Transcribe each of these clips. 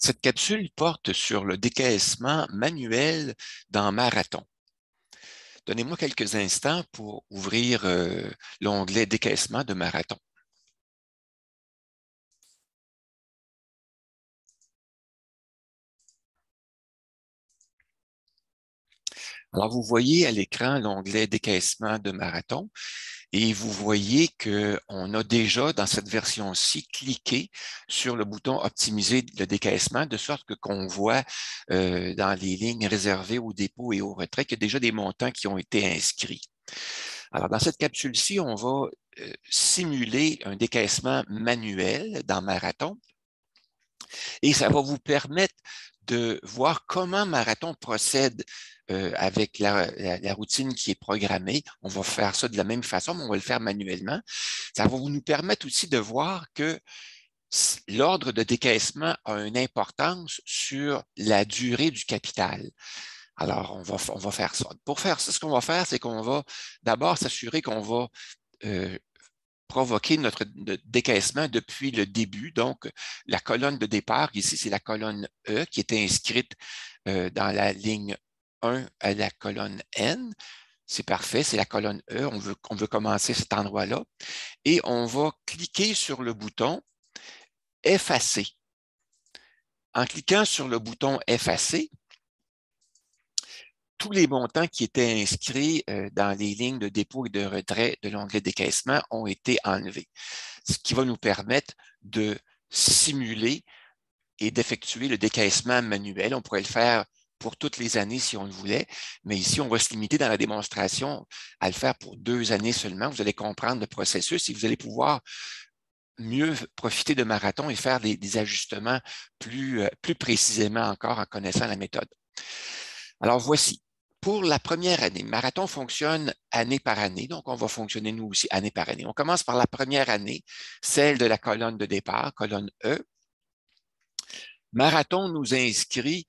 Cette capsule porte sur le décaissement manuel dans Marathon. Donnez-moi quelques instants pour ouvrir l'onglet décaissement de Marathon. Alors, vous voyez à l'écran l'onglet décaissement de Marathon et vous voyez qu'on a déjà, dans cette version-ci, cliqué sur le bouton Optimiser le décaissement, de sorte qu'on voit dans les lignes réservées au dépôt et au retrait qu'il y a déjà des montants qui ont été inscrits. Alors, dans cette capsule-ci, on va simuler un décaissement manuel dans Marathon et ça va vous permettre de voir comment Marathon procède avec la routine qui est programmée. On va faire ça de la même façon, mais on va le faire manuellement. Ça va nous permettre aussi de voir que l'ordre de décaissement a une importance sur la durée du capital. Alors, on va faire ça. Pour faire ça, ce qu'on va faire, c'est qu'on va d'abord s'assurer qu'on va provoquer notre décaissement depuis le début. Donc, la colonne de départ, ici, c'est la colonne E qui était inscrite dans la ligne 1 à la colonne N. C'est parfait, c'est la colonne E. On veut commencer cet endroit-là. Et on va cliquer sur le bouton Effacer. En cliquant sur le bouton Effacer, tous les montants qui étaient inscrits dans les lignes de dépôt et de retrait de l'onglet décaissement ont été enlevés, ce qui va nous permettre de simuler et d'effectuer le décaissement manuel. On pourrait le faire pour toutes les années si on le voulait, mais ici, on va se limiter dans la démonstration à le faire pour 2 années seulement. Vous allez comprendre le processus et vous allez pouvoir mieux profiter de Marathon et faire des ajustements plus précisément encore en connaissant la méthode. Alors, voici. Pour la première année, Marathon fonctionne année par année, donc on va fonctionner nous aussi année par année. On commence par la première année, celle de la colonne de départ, colonne E. Marathon nous inscrit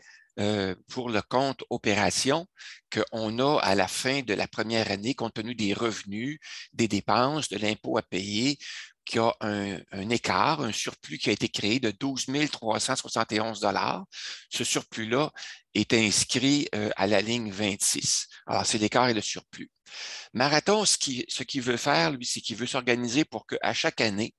pour le compte opération qu'on a à la fin de la première année, compte tenu des revenus, des dépenses, de l'impôt à payer, qu'il y a un écart, un surplus qui a été créé de 12 371 $. Ce surplus-là est inscrit à la ligne 26. Alors, c'est l'écart et le surplus. Marathon, ce qu'il veut faire, lui, c'est qu'il veut s'organiser pour qu'à chaque année,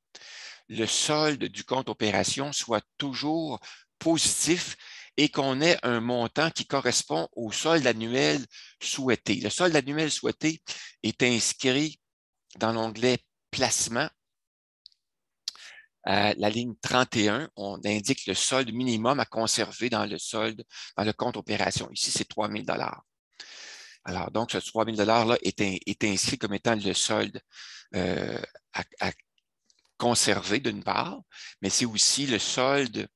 le solde du compte opération soit toujours positif et qu'on ait un montant qui correspond au solde annuel souhaité. Le solde annuel souhaité est inscrit dans l'onglet Placement. À la ligne 31, on indique le solde minimum à conserver dans le compte opération. Ici, c'est 3 000 $. Alors, donc, ce 3 000 $-là est inscrit comme étant le solde à conserver d'une part, mais c'est aussi le solde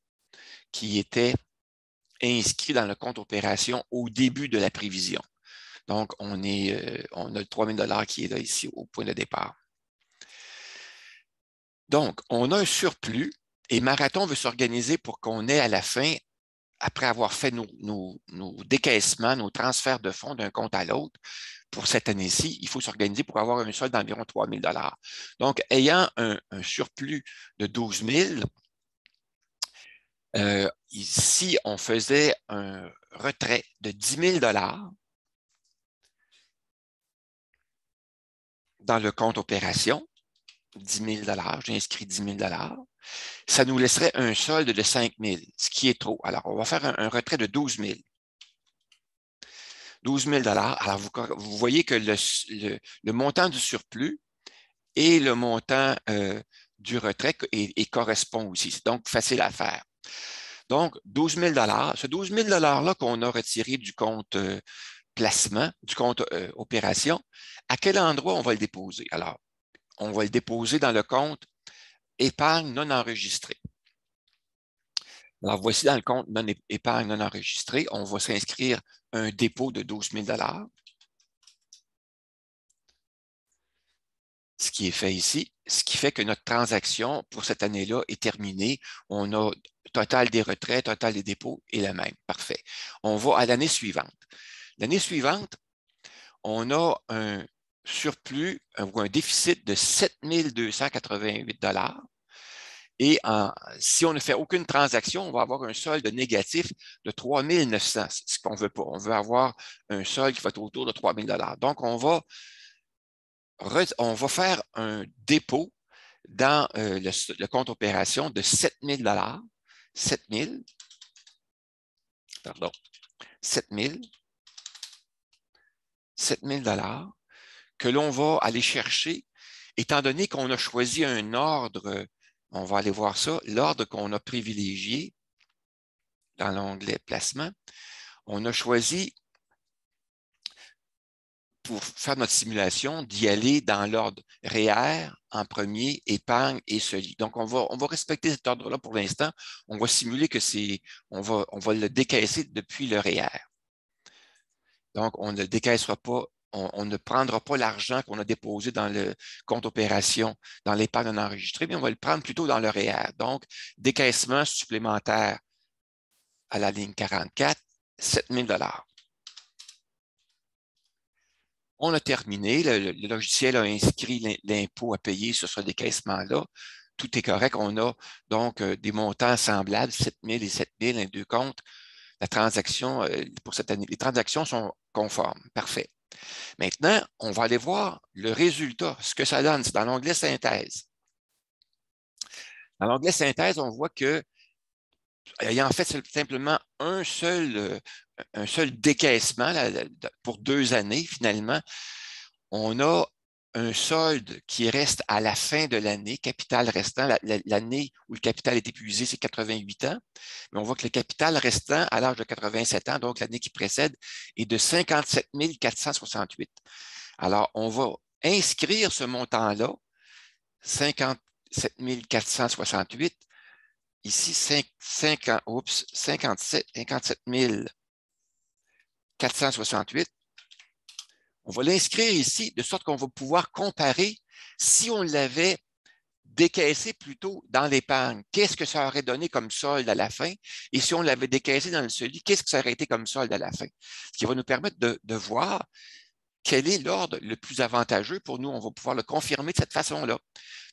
qui était inscrit dans le compte opération au début de la prévision. Donc, on a le 3 000 $ qui est là ici au point de départ. Donc, on a un surplus et Marathon veut s'organiser pour qu'on ait à la fin, après avoir fait nos décaissements, nos transferts de fonds d'un compte à l'autre, pour cette année-ci, il faut s'organiser pour avoir un solde d'environ 3 000 $. Donc, ayant un surplus de 12 000, ici, on faisait un retrait de 10 000 $ dans le compte opération, 10 000 $, j'ai inscrit 10 000 $. Ça nous laisserait un solde de 5 000, ce qui est trop. Alors, on va faire un retrait de 12 000. 12 000 $. Alors, vous voyez que le montant du surplus et le montant du retrait correspond aussi. C'est donc facile à faire. Donc, 12 000 $. Ce 12 000 $-là qu'on a retiré du compte placement, du compte opération, à quel endroit on va le déposer? Alors, on va le déposer dans le compte épargne non enregistrée. Alors, voici dans le compte épargne non enregistrée, on va s'inscrire un dépôt de 12 000 $. Ce qui est fait ici, ce qui fait que notre transaction pour cette année-là est terminée. On a total des retraits, total des dépôts est le même. Parfait. On va à l'année suivante. L'année suivante, on a un surplus ou un déficit de 7 288 $. Et si on ne fait aucune transaction, on va avoir un solde négatif de 3 900, ce qu'on ne veut pas. On veut avoir un solde qui va être autour de 3 000 $. Donc, on va faire un dépôt dans le compte opération de 7 000 $, 7 000, pardon, 7 000, 7 000 $ que l'on va aller chercher, étant donné qu'on a choisi un ordre, on va aller voir ça, l'ordre qu'on a privilégié dans l'onglet placement, on a choisi pour faire notre simulation d'y aller dans l'ordre REER en premier, épargne et CELI. Donc, on va respecter cet ordre-là pour l'instant. On va simuler que on va le décaisser depuis le REER. Donc, on ne décaissera pas, on ne prendra pas l'argent qu'on a déposé dans le compte opération, dans l'épargne non enregistrée, mais on va le prendre plutôt dans le REER. Donc, décaissement supplémentaire à la ligne 44, 7 000 $. On a terminé, le logiciel a inscrit l'impôt à payer sur ce décaissement-là. Tout est correct. On a donc des montants semblables, 7 000 et 7 000, les deux comptes. La transaction, pour cette année, les transactions sont conformes. Parfait. Maintenant, on va aller voir le résultat, ce que ça donne. C'est dans l'onglet synthèse. Dans l'onglet synthèse, on voit que il y a en fait simplement un seul décaissement là, pour 2 années, finalement. On a un solde qui reste à la fin de l'année, capital restant. L'année où le capital est épuisé, c'est 88 ans. Mais on voit que le capital restant à l'âge de 87 ans, donc l'année qui précède, est de 57 468. Alors, on va inscrire ce montant-là, 57 468, ici, 57 468. On va l'inscrire ici, de sorte qu'on va pouvoir comparer si on l'avait décaissé plutôt dans l'épargne, qu'est-ce que ça aurait donné comme solde à la fin? Et si on l'avait décaissé dans le CELI, qu'est-ce que ça aurait été comme solde à la fin? Ce qui va nous permettre de voir quel est l'ordre le plus avantageux pour nous. On va pouvoir le confirmer de cette façon-là.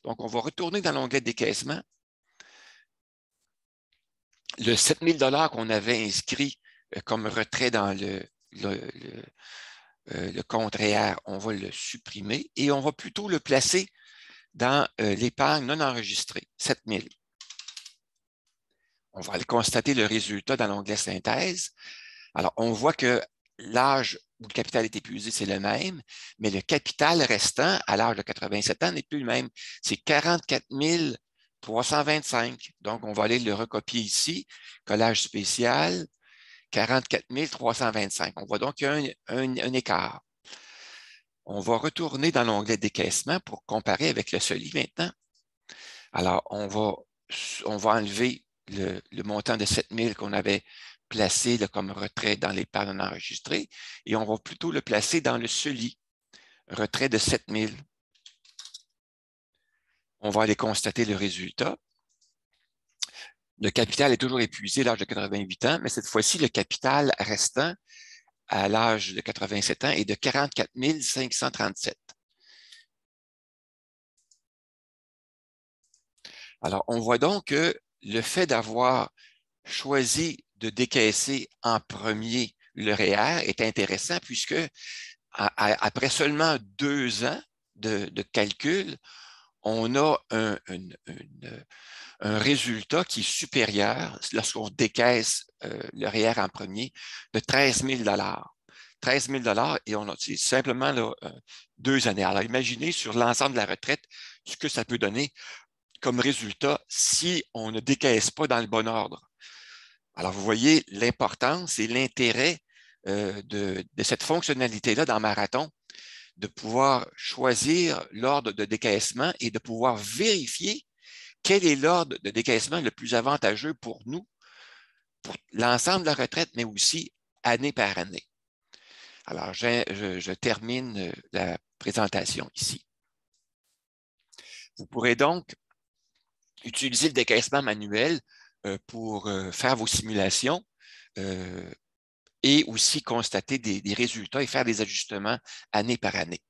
Donc, on va retourner dans l'onglet décaissement. Le 7 000 $ qu'on avait inscrit comme retrait dans le compte REER, on va le supprimer et on va plutôt le placer dans l'épargne non enregistrée, 7 000. On va aller constater le résultat dans l'onglet synthèse. Alors, on voit que l'âge où le capital est épuisé, c'est le même, mais le capital restant à l'âge de 87 ans n'est plus le même. C'est 44 325. Donc, on va aller le recopier ici, collage spécial, 44 325. On voit donc qu'il y a un écart. On va retourner dans l'onglet décaissement pour comparer avec le CELI maintenant. Alors, on va enlever le montant de 7 000 qu'on avait placé comme retrait dans l'épargne non enregistrée et on va plutôt le placer dans le CELI, retrait de 7 000. On va aller constater le résultat. Le capital est toujours épuisé à l'âge de 88 ans, mais cette fois-ci, le capital restant à l'âge de 87 ans est de 44 537. Alors, on voit donc que le fait d'avoir choisi de décaisser en premier le REER est intéressant puisque après seulement 2 ans de calcul, on a un résultat qui est supérieur lorsqu'on décaisse le REER en premier de 13 000 $. 13 000 $ et on a simplement là, 2 années. Alors, imaginez sur l'ensemble de la retraite ce que ça peut donner comme résultat si on ne décaisse pas dans le bon ordre. Alors, vous voyez l'importance et l'intérêt de cette fonctionnalité-là dans Marathon, de pouvoir choisir l'ordre de décaissement et de pouvoir vérifier quel est l'ordre de décaissement le plus avantageux pour nous, pour l'ensemble de la retraite, mais aussi année par année. Alors, je termine la présentation ici. Vous pourrez donc utiliser le décaissement manuel pour faire vos simulations et aussi constater des résultats et faire des ajustements année par année.